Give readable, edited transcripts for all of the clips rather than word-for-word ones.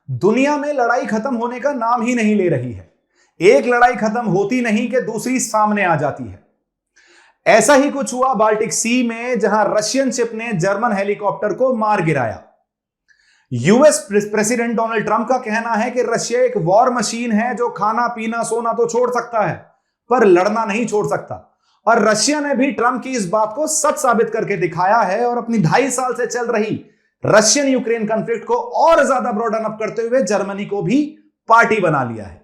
दुनिया में लड़ाई खत्म होने का नाम ही नहीं ले रही है। एक लड़ाई खत्म होती नहीं कि दूसरी सामने आ जाती है। ऐसा ही कुछ हुआ बाल्टिक सी में, जहां रशियन शिप ने जर्मन हेलीकॉप्टर को मार गिराया। यूएस प्रेसिडेंट डोनाल्ड ट्रंप का कहना है कि रशिया एक वॉर मशीन है जो खाना पीना सोना तो छोड़ सकता है पर लड़ना नहीं छोड़ सकता। और रशिया ने भी ट्रंप की इस बात को सच साबित करके दिखाया है और अपनी 2.5 साल से चल रही रशियन यूक्रेन कॉन्फ्लिक्ट को और ज्यादा ब्रॉडन अप करते हुए जर्मनी को भी पार्टी बना लिया है।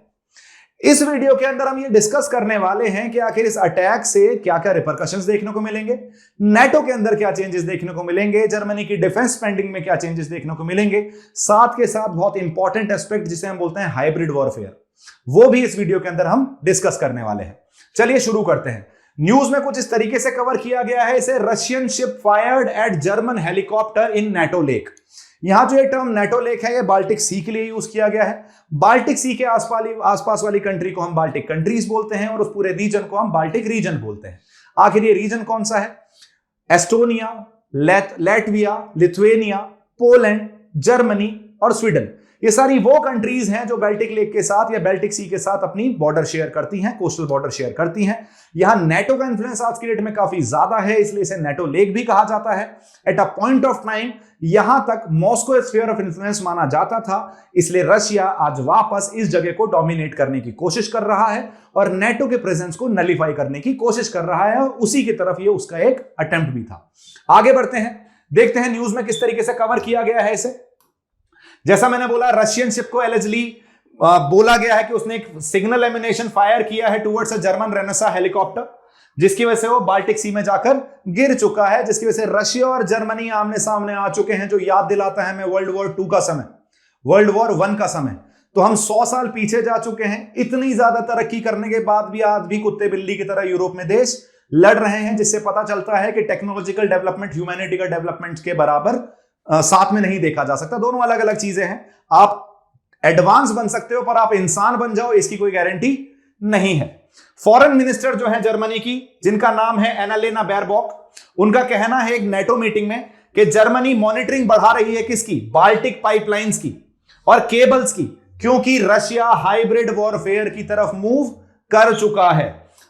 इस वीडियो के अंदर हम ये डिस्कस करने वाले हैं कि आखिर इस अटैक से क्या क्या रिपरकशंस देखने को मिलेंगे, नेटो के अंदर क्या चेंजेस देखने को मिलेंगे, जर्मनी की डिफेंस स्पेंडिंग में क्या चेंजेस देखने को मिलेंगे, साथ के साथ बहुत इंपॉर्टेंट एस्पेक्ट जिसे हम बोलते हैं हाइब्रिड वॉरफेयर, वो भी इस वीडियो के अंदर हम डिस्कस करने वाले हैं। चलिए शुरू करते हैं। न्यूज में कुछ इस तरीके से कवर किया गया है इसे, Russian ship fired eight German helicopter इन नेटो लेक। यहां जो ये टर्म नेटो लेक है ये बाल्टिक सी के लिए यूज किया गया है। बाल्टिक सी के आसपास वाली कंट्री को हम बाल्टिक कंट्रीज बोलते हैं और उस पूरे रीजन को हम बाल्टिक रीजन बोलते हैं। आखिर ये रीजन कौन सा है? Estonia, Latvia, Lithuania, Poland, Germany और स्वीडन, ये सारी वो कंट्रीज हैं जो बाल्टिक लेक के साथ या बाल्टिक सी के साथ अपनी बॉर्डर शेयर करती हैं, कोस्टल बॉर्डर शेयर करती हैं। यहां नेटो का इन्फ्लुएंस आज की डेट में काफी ज्यादा है, इसलिए इसे नेटो लेक भी कहा जाता है। At a point of time यहां तक मॉस्को स्फीयर ऑफ इन्फ्लुएंस माना जाता था, इसलिए रशिया आज वापस इस जगह को डोमिनेट करने की कोशिश कर रहा है और नेटो के प्रेजेंस को नलीफाई करने की कोशिश कर रहा है और उसी की तरफ ये उसका एक अटेम्प्ट भी था। आगे बढ़ते हैं, देखते हैं न्यूज में किस तरीके से कवर किया गया है इसे। जैसा मैंने बोला, रशियन शिप को एलिजली बोला गया है कि उसने एक सिग्नल एमिनेशन फायर किया है towards a German Renaissance helicopter, जिसकी वजह से वो बाल्टिक सी में जाकर गिर चुका है, जिसकी वजह से रशिया और जर्मनी आमने सामने आ चुके हैं, जो याद दिलाता है हमें वर्ल्ड वॉर 2 का समय, वर्ल्ड वॉर 1 का समय। तो हम 100 साल पीछे जा चुके हैं। इतनी ज्यादा तरक्की करने के बाद भी आज भी कुत्ते बिल्ली की तरह यूरोप में देश लड़ रहे हैं, जिससे पता चलता है कि टेक्नोलॉजिकल डेवलपमेंट ह्यूमैनिटी का डेवलपमेंट के बराबर साथ में नहीं देखा जा सकता। दोनों अलग अलग चीजें हैं। आप एडवांस बन सकते हो पर आप इंसान बन जाओ इसकी कोई गारंटी नहीं है। फॉरेन मिनिस्टर जो है जर्मनी की, जिनका नाम है एनालेना बैरबॉक, उनका कहना है एक नेटो मीटिंग में कि जर्मनी मॉनिटरिंग बढ़ा रही है किसकी? बाल्टिक पाइपलाइंस की और केबल्स की, क्योंकि रशिया हाइब्रिड वॉरफेयर की तरफ मूव कर चुका है।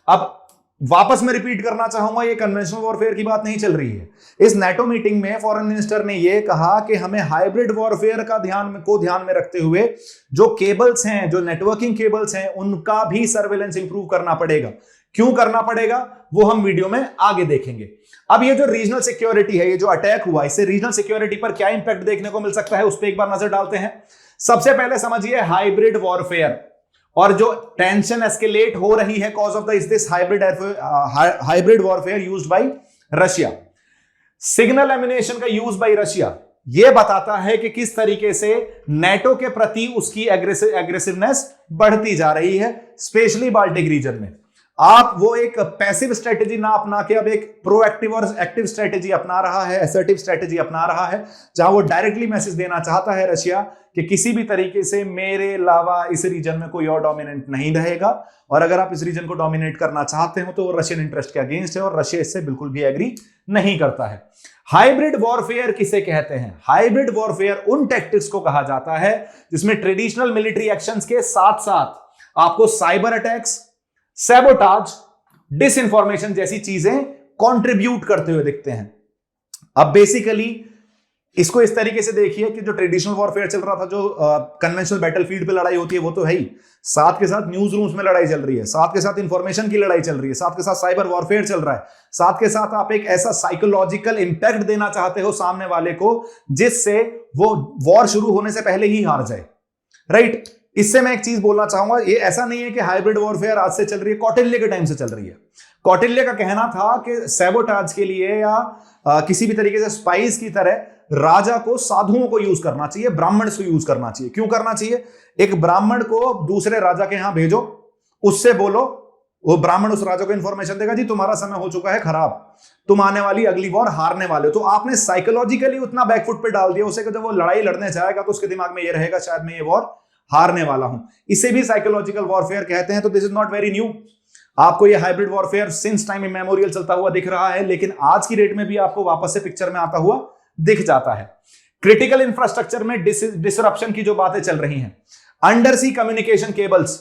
अब वापस मैं रिपीट करना चाहूंगा, ये कन्वेंशनल वॉरफेयर की बात नहीं चल रही है। इस नेटो मीटिंग में फॉरेन मिनिस्टर ने यह कहा कि हमें हाइब्रिड वॉरफेयर का ध्यान में रखते हुए जो केबल्स हैं, जो नेटवर्किंग केबल्स हैं, उनका भी सर्वेलेंस इंप्रूव करना पड़ेगा। क्यों करना पड़ेगा वो हम वीडियो में आगे देखेंगे। अब ये जो रीजनल सिक्योरिटी है, ये जो अटैक हुआ, इससे रीजनल सिक्योरिटी पर क्या इंपैक्ट देखने को मिल सकता है उस पर एक बार नजर डालते हैं। सबसे पहले समझिए हाइब्रिड वॉरफेयर और जो टेंशन एस्केलेट हो रही है cause of this hybrid warfare used by Russia. Signal emanation का यूज बाय रशिया यह बताता है कि किस तरीके से नेटो के प्रति उसकी एग्रेसिवनेस बढ़ती जा रही है, स्पेशली बाल्टिक रीजन में। आप वो एक पैसिव स्ट्रेटेजी ना अपना के अब एक प्रोएक्टिव और एक्टिव स्ट्रेटेजी अपना रहा है, असर्टिव स्ट्रेटेजी अपना रहा है, जहां वो डायरेक्टली मैसेज देना चाहता है रशिया कि किसी भी तरीके से मेरे अलावा इस रीजन में कोई और डोमिनेंट नहीं रहेगा, और अगर आप इस रीजन को डोमिनेट करना चाहते हो तो वो रशियन इंटरेस्ट के अगेंस्ट है और रशिया इससे बिल्कुल भी एग्री नहीं करता है। हाइब्रिड वॉरफेयर किसे कहते हैं? हाइब्रिड वॉरफेयर उन टैक्टिक्स को कहा जाता है जिसमें ट्रेडिशनल मिलिट्री एक्शंस के साथ साथ आपको साइबर अटैक्स, सैबोटाज, डिसइंफॉर्मेशन जैसी चीजें कंट्रीब्यूट करते हुए दिखते हैं। अब बेसिकली इसको इस तरीके से देखिए कि जो ट्रेडिशनल वॉरफेयर चल रहा था, जो कन्वेंशनल बैटलफील्ड पे लड़ाई होती है, वो तो है ही, साथ के साथ न्यूज रूम्स में लड़ाई चल रही है, साथ के साथ इंफॉर्मेशन की लड़ाई चल रही है, साथ के साथ साइबर वॉरफेयर चल रहा है, साथ के साथ आप एक ऐसा साइकोलॉजिकल इंपैक्ट देना चाहते हो सामने वाले को जिससे वो वॉर शुरू होने से पहले ही हार जाए, राइट? इससे मैं एक चीज बोलना चाहूंगा, ये ऐसा नहीं है कि हाइब्रिड वॉरफेयर आज से चल रही है, कौटिल्य के टाइम से चल रही है। कौटिल्य का कहना था कि सैबोटाज के लिए या किसी भी तरीके से स्पाइस की तरह राजा को साधुओं को यूज करना चाहिए, ब्राह्मण को यूज करना चाहिए। क्यों करना चाहिए? एक ब्राह्मण को दूसरे राजा के यहां भेजो, उससे बोलो, वो ब्राह्मण उस राजा को इंफॉर्मेशन देगा, जी तुम्हारा समय हो चुका है खराब, तुम आने वाली अगली वॉर हारने वाले हो। तो आपने साइकोलॉजिकली उतना बैकफुट पे डाल दिया उसे कि जब वो लड़ाई लड़ने जाएगा तो उसके दिमाग में ये रहेगा शायद मैं ये वॉर हारने वाला हूं। इसे भी साइकोलॉजिकल वॉरफेयर कहते हैं। तो this is not very new, आपको ये hybrid warfare since time immemorial चलता हुआ दिख रहा है, लेकिन आज की डेट में भी आपको वापस से पिक्चर में आता हुआ दिख जाता है। क्रिटिकल इंफ्रास्ट्रक्चर में डिसरप्शन की जो बातें चल रही हैं, अंडर सी कम्युनिकेशन केबल्स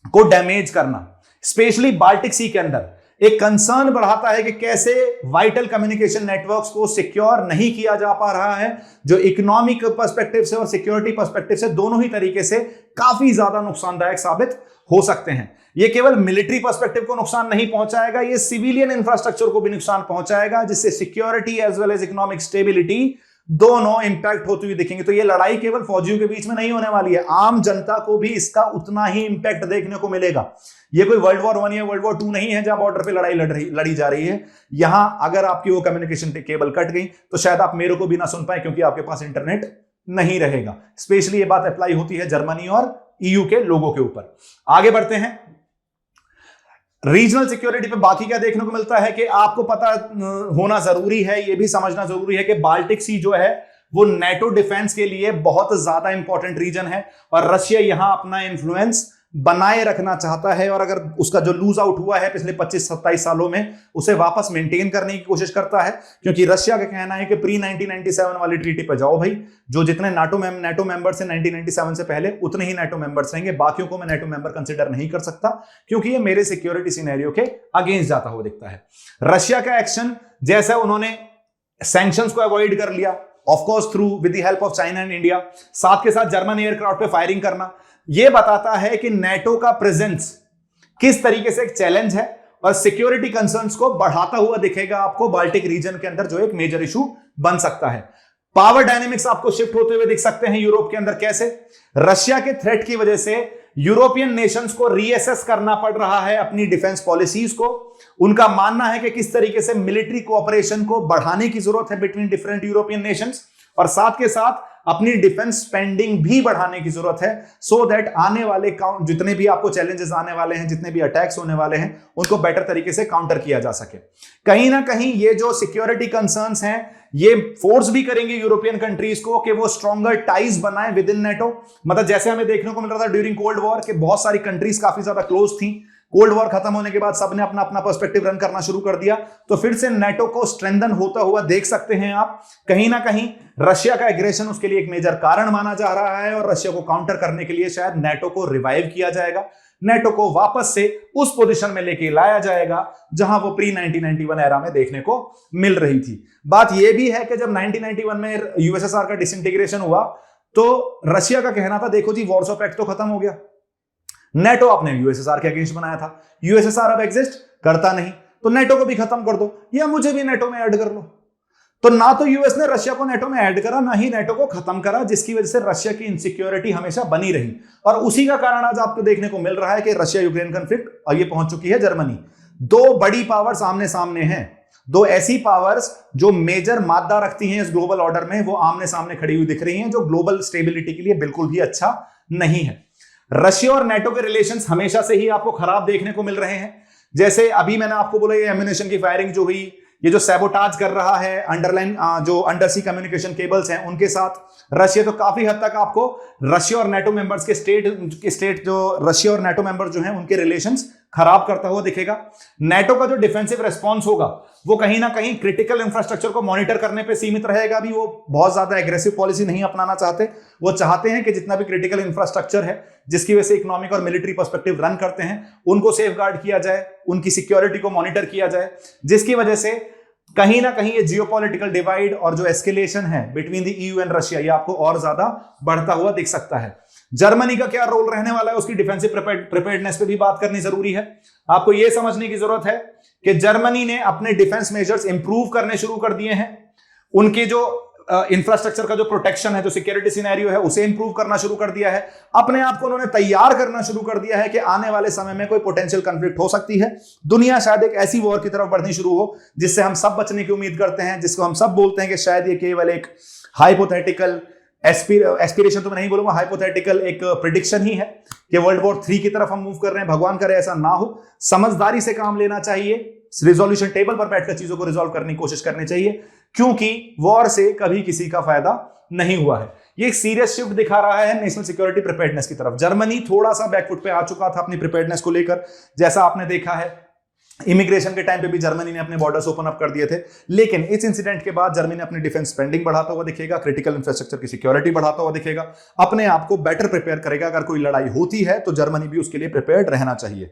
को डैमेज करना, स्पेशली बाल्टिक सी के अंदर एक कंसर्न बढ़ाता है कि कैसे वाइटल कम्युनिकेशन नेटवर्क्स को सिक्योर नहीं किया जा पा रहा है, जो इकोनॉमिक पर्सपेक्टिव से और सिक्योरिटी पर्सपेक्टिव से दोनों ही तरीके से काफी ज्यादा नुकसानदायक साबित हो सकते हैं। ये केवल मिलिट्री पर्सपेक्टिव को नुकसान नहीं पहुंचाएगा, ये सिविलियन इंफ्रास्ट्रक्चर को भी नुकसान पहुंचाएगा, जिससे security as well as economic stability दोनों इंपैक्ट होती हुई दिखेंगे। तो ये लड़ाई केवल फौजियों के बीच में नहीं होने वाली है, आम जनता को भी इसका उतना ही इंपैक्ट देखने को मिलेगा। ये कोई वर्ल्ड वॉर 1 या वर्ल्ड वॉर 2 नहीं है जहां बॉर्डर पे लड़ाई लड़ी जा रही है। यहां अगर आपकी वो कम्युनिकेशन केबल कट गई तो शायद आप मेरे को भी ना सुन पाए, क्योंकि आपके पास इंटरनेट नहीं रहेगा। स्पेशली ये बात अप्लाई होती है जर्मनी और ईयू के लोगों के ऊपर। आगे बढ़ते हैं, रीजनल सिक्योरिटी पे बाकी क्या देखने को मिलता है कि आपको पता होना जरूरी है, ये भी समझना जरूरी है कि बाल्टिक सी जो है वो नेटो डिफेंस के लिए बहुत ज्यादा इंपॉर्टेंट रीजन है और रशिया यहां अपना इन्फ्लुएंस बनाए रखना चाहता है, और अगर उसका जो लूज आउट हुआ है पिछले 25-27 सालों में उसे वापस मेंटेन करने की कोशिश करता है। क्योंकि रशिया का कहना है कि प्री 1997 वाली ट्रीटी पर जाओ भाई, जो जितने नाटो मेंबर्स हैं 1997 से पहले उतने ही नाटो मेंबर्स रहेंगे, बाकियों को मैं नाटो मेंबर कंसिडर नहीं कर सकता क्योंकि ये मेरे सिक्योरिटी सिनेरियो के अगेंस्ट जाता हुआ दिखता है। रशिया का एक्शन, जैसा उन्होंने सैंक्शंस को अवॉइड कर लिया of course through with the help of China and India, साथ के साथ जर्मन एयरक्राफ्ट पे फायरिंग करना, यह बताता है कि नेटो का प्रेजेंस किस तरीके से एक चैलेंज है और सिक्योरिटी कंसर्न्स को बढ़ाता हुआ दिखेगा आपको बाल्टिक रीजन के अंदर, जो एक मेजर इशू बन सकता है। पावर डायनेमिक्स आपको शिफ्ट होते हुए दिख सकते हैं यूरोप के अंदर। कैसे? रशिया के थ्रेट की वजह से यूरोपियन नेशंस को रीअसेस करना पड़ रहा है अपनी डिफेंस पॉलिसीज को। उनका मानना है कि किस तरीके से मिलिट्री कोऑपरेशन को बढ़ाने की जरूरत है बिटवीन डिफरेंट यूरोपियन नेशंस, और साथ के साथ अपनी डिफेंस स्पेंडिंग भी बढ़ाने की जरूरत है, सो दैट आने वाले जितने भी आपको चैलेंजेस आने वाले हैं, जितने भी अटैक्स होने वाले हैं, उनको बेटर तरीके से काउंटर किया जा सके। कहीं ना कहीं ये जो सिक्योरिटी कंसर्न्स हैं ये फोर्स भी करेंगे यूरोपियन कंट्रीज को कि वो स्ट्रॉन्गर टाइज बनाए विद इन नेटो। मतलब जैसे हमें देखने को मिल रहा था ड्यूरिंग कोल्ड वॉर कि बहुत सारी कंट्रीज काफी ज्यादा क्लोज थी, कोल्ड वॉर खत्म होने के बाद सबने अपना अपना पर्सपेक्टिव रन करना शुरू कर दिया, तो फिर से नेटो को स्ट्रेंथन होता हुआ देख सकते हैं आप। कहीं ना कहीं रशिया का एग्रेशन उसके लिए एक मेजर कारण माना जा रहा है और रशिया को काउंटर करने के लिए शायद नेटो को रिवाइव किया जाएगा, नेटो को वापस से उस पोजीशन में लेके लाया जाएगा जहां वो प्री 1991 एरा में देखने को मिल रही थी। बात यह भी है कि जब 1991 में यूएसएसआर का डिसइंटीग्रेशन हुआ तो रशिया का कहना था देखो जी वॉर्सो पैक्ट तो खत्म हो गया, नेटो आपने यूएसएसआर के अगेंस्ट बनाया था, यूएसएसआर अब एग्जिस्ट करता नहीं तो नेटो को भी खत्म कर दो या मुझे भी नेटो में ऐड कर लो। तो ना तो यूएस ने रशिया को नेटो में ऐड करा, ना ही नेटो को खत्म करा, जिसकी वजह से रशिया की इनसिक्योरिटी हमेशा बनी रही। और उसी का कारण आज आपको देखने को मिल रहा है कि रशिया यूक्रेन कॉन्फ्लिक्ट और ये पहुंच चुकी है जर्मनी। दो बड़ी पावर्स आमने सामने हैं, दो ऐसी पावर्स जो मेजर मादा रखती हैं इस ग्लोबल ऑर्डर में, वो आमने सामने खड़ी हुई दिख रही हैं, जो ग्लोबल स्टेबिलिटी के लिए बिल्कुल भी अच्छा नहीं है। रशिया और नेटो के रिलेशंस हमेशा से ही आपको खराब देखने को मिल रहे हैं। जैसे अभी मैंने आपको बोला ये एम्यूनेशन की फायरिंग जो हुई, ये जो सैबोटाज कर रहा है अंडरलाइन जो अंडर सी कम्युनिकेशन केबल्स हैं उनके साथ रशिया, तो काफी हद तक आपको रशिया और नेटो मेंबर्स के स्टेट जो रशिया और नेटो मेंबर्स जो हैं उनके रिलेशंस खराब करता हुआ दिखेगा। नेटो का जो डिफेंसिव रेस्पॉन्स होगा वो कहीं ना कहीं क्रिटिकल इंफ्रास्ट्रक्चर को मॉनिटर करने पे सीमित रहेगा। भी वो बहुत ज्यादा एग्रेसिव पॉलिसी नहीं अपनाना चाहते, वो चाहते हैं कि जितना भी क्रिटिकल इंफ्रास्ट्रक्चर है जिसकी वजह से इकोनॉमिक और मिलिट्री पर्सपेक्टिव रन करते हैं उनको सेफगार्ड किया जाए, उनकी सिक्योरिटी को मॉनिटर किया जाए, जिसकी वजह से कहीं ना कहीं ये जियोपॉलिटिकल डिवाइड और जो एस्केलेशन है between the EU and Russia ये आपको और ज्यादा बढ़ता हुआ दिख सकता है। जर्मनी का क्या रोल रहने वाला है, उसकी डिफेंसिव प्रिपेयर्डनेस पे भी बात करनी जरूरी है। आपको यह समझने की जरूरत है कि जर्मनी ने अपने डिफेंस मेजर्स इंप्रूव करने शुरू कर दिए हैं, उनके जो इंफ्रास्ट्रक्चर का जो प्रोटेक्शन है, जो सिक्योरिटी सिनेरियो है, उसे इंप्रूव करना शुरू कर दिया है। अपने आप को उन्होंने तैयार करना शुरू कर दिया है कि आने वाले समय में कोई पोटेंशियल कॉन्फ्लिक्ट हो सकती है, दुनिया शायद एक ऐसी वॉर की तरफ बढ़नी शुरू हो जिससे हम सब बचने की उम्मीद करते हैं, जिसको हम सब बोलते हैं कि शायद ये केवल एक हाइपोथेटिकल एस्पिरेशन तो मैं नहीं बोलूंगा, हाइपोथेटिकल एक प्रिडिक्शन ही है कि वर्ल्ड वॉर 3 की तरफ हम मूव कर रहे हैं। भगवान करे ऐसा ना हो, समझदारी से काम लेना चाहिए, रिजोल्यूशन टेबल पर बैठकर चीजों को रिजॉल्व करने की कोशिश करनी चाहिए, क्योंकि वॉर से कभी किसी का फायदा नहीं हुआ है। ये एक सीरियस शिफ्ट दिखा रहा है नेशनल सिक्योरिटी प्रिपेयर्डनेस की तरफ। जर्मनी थोड़ा सा बैकफुट पे आ चुका था अपनी प्रिपेयर्डनेस को लेकर, जैसा आपने देखा है इमिग्रेशन के टाइम पे भी जर्मनी ने अपने बॉर्डर्स ओपन अप कर दिए थे, लेकिन इस इंसिडेंट के बाद जर्मनी ने अपनी डिफेंस स्पेंडिंग बढ़ाता हुआ दिखेगा, क्रिटिकल इंफ्रास्ट्रक्चर की सिक्योरिटी बढ़ाता हुआ दिखेगा, अपने आप को बेटर प्रिपेयर करेगा। अगर कोई लड़ाई होती है तो जर्मनी भी उसके लिए प्रिपेयर्ड रहना चाहिए।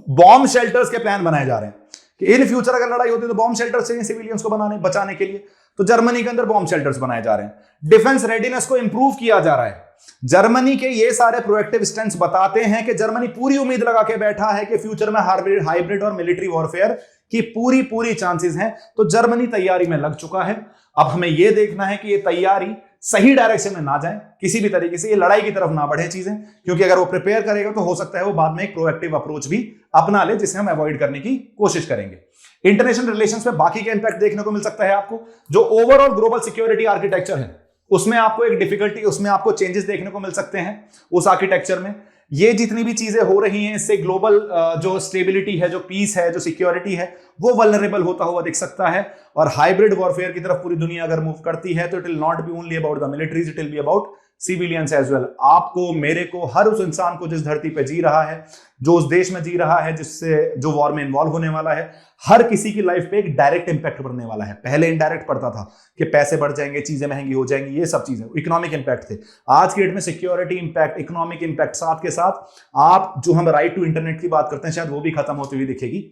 बॉम्ब शेल्टर्स के प्लान बनाए जा रहे हैं कि इन फ्यूचर अगर लड़ाई होती है तो बॉम्ब शेल्टर्स चाहिए सिविलियंस को बचाने के लिए, तो जर्मनी के अंदर बॉम्ब शेल्टर्स बनाए जा रहे हैं। डिफेंस रेडीनेस को इंप्रूव किया जा रहा है। जर्मनी के ये सारे प्रोएक्टिव स्टैंड्स बताते हैं कि जर्मनी पूरी उम्मीद लगा के बैठा है कि फ्यूचर में हाइब्रिड और मिलिट्री वॉरफेयर की पूरी चांसेस हैं, तो जर्मनी तैयारी में लग चुका है। अब हमें यह देखना है कि ये तैयारी सही डायरेक्शन में ना जाए, किसी भी तरीके से ये लड़ाई की तरफ ना बढ़े चीजें, क्योंकि अगर वो प्रिपेयर करेगा तो हो सकता है वो बाद में एक प्रोएक्टिव अप्रोच भी अपना ले, जिसे हम अवॉइड करने की कोशिश करेंगे। इंटरनेशनल रिलेशंस में बाकी का इंपैक्ट देखने को मिल सकता है आपको। जो ओवरऑल ग्लोबल सिक्योरिटी आर्किटेक्चर है उसमें आपको एक डिफिकल्टी, उसमें आपको चेंजेस देखने को मिल सकते हैं उस आर्किटेक्चर में। ये जितनी भी चीजें हो रही हैं इससे ग्लोबल जो स्टेबिलिटी है, जो पीस है, जो सिक्योरिटी है, वो वल्नरेबल होता हुआ दिख सकता है। और हाइब्रिड वॉरफेयर की तरफ पूरी दुनिया अगर मूव करती है तो it will not be only about the militaries, it will be about civilians as well. आपको, मेरे को, हर उस इंसान को जिस धरती पे जी रहा है, जो उस देश में जी रहा है, जिससे जो वॉर में इन्वॉल्व होने वाला है, हर किसी की लाइफ पे एक डायरेक्ट इंपैक्ट पड़ने वाला है। पहले इनडायरेक्ट पड़ता था कि पैसे बढ़ जाएंगे, चीजें महंगी हो जाएंगी, ये सब चीजें इकोनॉमिक इंपैक्ट थे। आज की डेट में सिक्योरिटी इंपैक्ट, इकोनॉमिक इंपैक्ट, साथ के साथ आप जो हम राइट टू इंटरनेट की बात करते हैं शायद वो भी खत्म होती हुई दिखेगी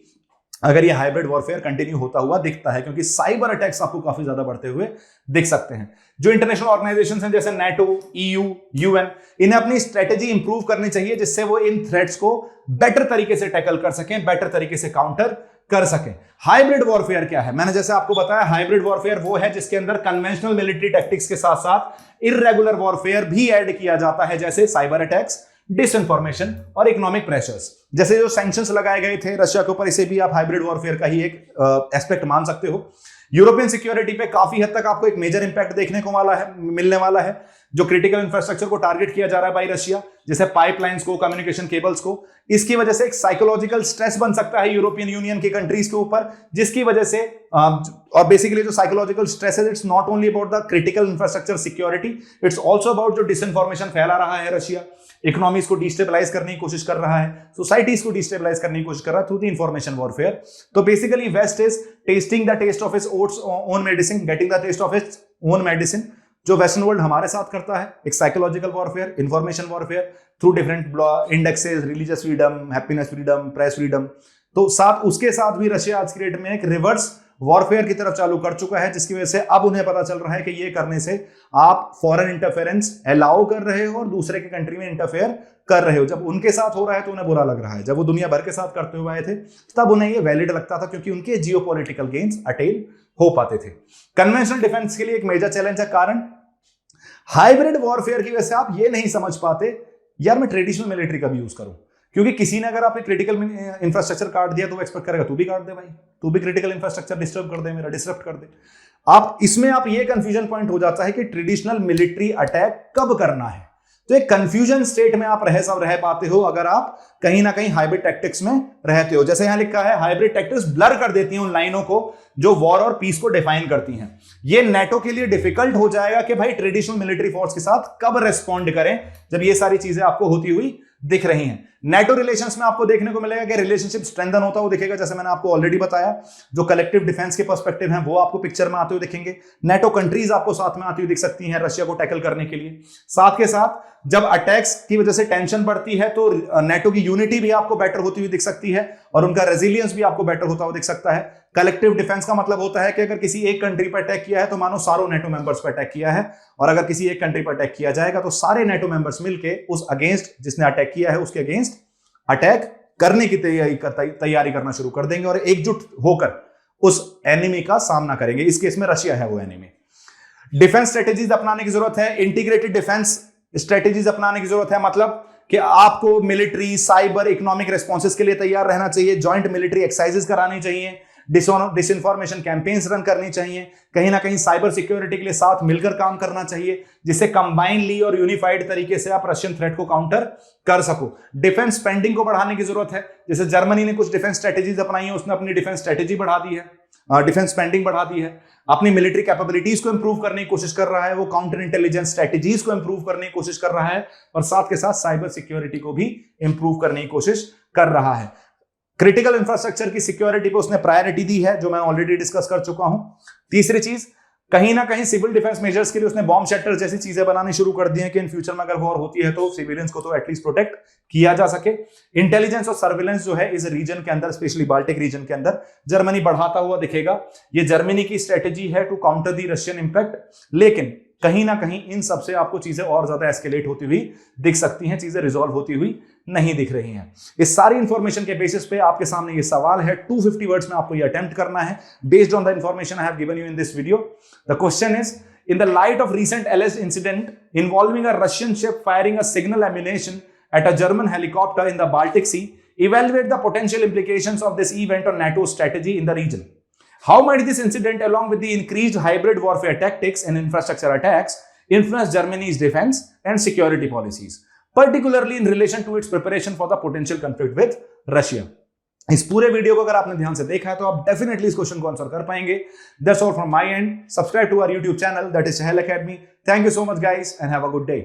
अगर ये हाइब्रिड वॉरफेयर कंटिन्यू होता हुआ दिखता है, क्योंकि साइबर अटैक्स आपको काफी ज्यादा बढ़ते हुए दिख सकते हैं। जो इंटरनेशनल ऑर्गेनाइजेशंस हैं जैसे नेटो, ईयू, यूएन, इन्हें अपनी स्ट्रेटेजी इंप्रूव करनी चाहिए जिससे वो इन थ्रेट्स को बेटर तरीके से टैकल कर सकें, बेटर तरीके से काउंटर कर सकें। हाइब्रिड वॉरफेयर क्या है? मैंने जैसे आपको बताया, हाइब्रिड वॉरफेयर वो है जिसके अंदर कन्वेंशनल मिलिट्री टैक्टिक्स के साथ साथ इररेगुलर वॉरफेयर भी ऐड किया जाता है, जैसे साइबर अटैक्स, डिसइंफॉर्मेशन और इकोनॉमिक प्रेशर्स। जैसे जो सैंक्शंस लगाए गए थे रशिया के ऊपर, इसे भी आप हाइब्रिड वॉरफेयर का ही एक एस्पेक्ट मान सकते हो। यूरोपियन सिक्योरिटी पे काफी हद तक आपको एक मेजर इंपैक्ट देखने को मिलने वाला है। जो क्रिटिकल इंफ्रास्ट्रक्चर को टारगेट किया जा रहा है बाई रशिया, जैसे पाइपलाइंस को, कम्युनिकेशन केबल्स को, इसकी वजह से एक साइकोलॉजिकल स्ट्रेस बन सकता है यूरोपियन यूनियन की कंट्रीज के ऊपर, जिसकी वजह से और बेसिकली जो साइकोलॉजिकल स्ट्रेस है, it's not only about the critical infrastructure security, it's also about जो डिसइंफॉर्मेशन फैला रहा है रशिया, इकोनॉमीज को डिस्टेबलाइज करने की कोशिश कर रहा है, सोसाइटीज को डिस्टेबलाइज करने की कोशिश कर रहा है थ्रू द इंफॉर्मेशन वॉरफेयर। तो basically west is testing the taste of its own medicine, getting the taste of its own medicine. जो वेस्टर्न वर्ल्ड हमारे साथ करता है एक psychological warfare, information warfare through different indexes, religious freedom, happiness freedom, press freedom, तो साथ उसके साथ भी रशिया आज की डेट में एक रिवर्स वॉरफेयर की तरफ चालू कर चुका है, जिसकी वजह से अब उन्हें पता चल रहा है कि ये करने से आप फॉरेन इंटरफेरेंस अलाउ कर रहे हो और दूसरे के कंट्री में इंटरफेयर कर रहे हो। जब उनके साथ हो रहा है तो उन्हें बुरा लग रहा है, जब वो दुनिया भर के साथ करते हुए आए थे तब उन्हें ये वैलिड लगता था, क्योंकि उनके जियोपॉलिटिकल गेन्स अटेन हो पाते थे। कन्वेंशनल डिफेंस के लिए एक मेजर चैलेंज है कारण हाइब्रिड वॉरफेयर की वजह से आप ये नहीं समझ पाते यार मैं ट्रेडिशनल मिलिट्री का भी यूज करूं, क्योंकि किसी ने अगर आपने क्रिटिकल इंफ्रास्ट्रक्चर काट दिया तो वो एक्सपेक्ट करेगा तू भी काट दे भाई, तू भी क्रिटिकल इंफ्रास्ट्रक्चर डिस्टर्ब कर दे, मेरा डिस्टर्ब कर दे। आप इसमें आप ये कंफ्यूजन पॉइंट हो जाता है कि ट्रेडिशनल मिलिट्री अटैक कब करना है, तो एक कंफ्यूजन स्टेट में आप रह पाते हो अगर आप कहीं ना कहीं हाइब्रिड टैक्टिक्स में रहते हो। जैसे यहां लिखा है हाइब्रिड टैक्टिक्स ब्लर कर देती हैं उन लाइनों को जो वॉर और पीस को डिफाइन करती हैं। ये नेटो के लिए डिफिकल्ट हो जाएगा कि भाई ट्रेडिशनल मिलिट्री फोर्स के साथ कब रेस्पॉन्ड करें जब ये सारी चीजें आपको होती हुई दिख रही हैं। नेटो रिलेशंस में आपको देखने को मिलेगा कि रिलेशनशिप स्ट्रेंथन होता हुआ दिखेगा, जैसे मैंने आपको ऑलरेडी बताया। जो कलेक्टिव डिफेंस के पर्सपेक्टिव हैं वो आपको पिक्चर में आते हुए दिखेंगे। नेटो कंट्रीज आपको साथ में आती हुई दिख सकती हैं रशिया को टैकल करने के लिए। साथ के साथ जब अटैक्स की वजह से टेंशन बढ़ती है तो नेटो की यूनिटी भी आपको बेटर होती हुई दिख सकती है और उनका रेजिलियंस भी आपको बेटर होता हुआ दिख सकता है। कलेक्टिव डिफेंस का मतलब होता है कि अगर किसी एक कंट्री पर अटैक किया है तो मानो सारों नेटो मेंबर्स पर अटैक किया है, और अगर किसी एक कंट्री पर अटैक किया जाएगा तो सारे नेटो मेंबर्स मिलके उस अगेंस्ट जिसने अटैक किया है उसके अगेंस्ट अटैक करने की तैयारी करना शुरू कर देंगे और एकजुट होकर उस एनिमी का सामना करेंगे। इस केस में रशिया है वो एनिमी। डिफेंस स्ट्रेटेजीज अपनाने की जरूरत है, इंटीग्रेटेड डिफेंस स्ट्रेटेजीज अपनाने की जरूरत है, मतलब कि आपको मिलिट्री, साइबर, इकोनॉमिक रिस्पॉन्सेस के लिए तैयार रहना चाहिए, जॉइंट मिलिट्री एक्सरसाइजेस करानी चाहिए, डिसइंफॉर्मेशन कैंपेन्स रन करनी चाहिए, कहीं ना कहीं साइबर सिक्योरिटी के लिए साथ मिलकर काम करना चाहिए, जिससे कंबाइनली और यूनिफाइड तरीके से आप रशियन थ्रेट को काउंटर कर सको। डिफेंस स्पेंडिंग को बढ़ाने की जरूरत है, जैसे जर्मनी ने कुछ डिफेंस स्ट्रेटेजीज अपनाई है, उसने अपनी डिफेंस स्ट्रेटेजी बढ़ा दी है, डिफेंस स्पेंडिंग बढ़ा दी है, अपनी मिलिट्री कैपेबिलिटीज को इंप्रूव करने की कोशिश कर रहा है, वो काउंटर इंटेलिजेंस स्ट्रेटेजीज को इंप्रूव करने की कोशिश कर रहा है और साथ के साथ साइबर सिक्योरिटी को भी इंप्रूव करने की कोशिश कर रहा है। क्रिटिकल इंफ्रास्ट्रक्चर की सिक्योरिटी पे उसने प्रायोरिटी दी है, जो मैं ऑलरेडी डिस्कस कर चुका हूं। तीसरी चीज, कहीं ना कहीं सिविल डिफेंस मेजर्स के लिए उसने बॉम्ब शेल्टर जैसी चीजें बनानी शुरू कर दी हैं कि इन फ्यूचर में अगर वॉर होती है तो सिविलियंस को तो एटलीस्ट प्रोटेक्ट किया जा सके। इंटेलिजेंस और सर्विलेंस जो है इस रीजन के अंदर, स्पेशली बाल्टिक रीजन के अंदर, जर्मनी बढ़ाता हुआ दिखेगा। ये जर्मनी की स्ट्रेटेजी है to counter the Russian impact, लेकिन कहीं ना कहीं इन सबसे आपको चीजें और ज्यादा एस्केलेट होती हुई दिख सकती हैं, चीजें रिजॉल्व होती हुई नहीं दिख रही हैं। इस सारी इंफॉर्मेशन के बेसिस पे आपके सामने ये सवाल है, 250 वर्ड्स में आपको ये अटेम्प्ट करना है based on the information I have given you in this video. The question is, in the light of recent alleged incident involving a Russian ship firing a signal ammunition at a German helicopter in the Baltic Sea, evaluate the potential implications of this event on NATO's strategy in the region. How might this incident, along with the increased hybrid warfare tactics and infrastructure attacks, influence Germany's defense and security policies, particularly in relation to its preparation for the potential conflict with Russia? इस पूरे video को अगर आपने ध्यान से देखा है तो आप डेफिनेटली इस क्वेश्चन को आंसर कर पाएंगे। That's all from my end. Subscribe to our YouTube channel, that is Chahal academy. Thank you so much guys and have a good day.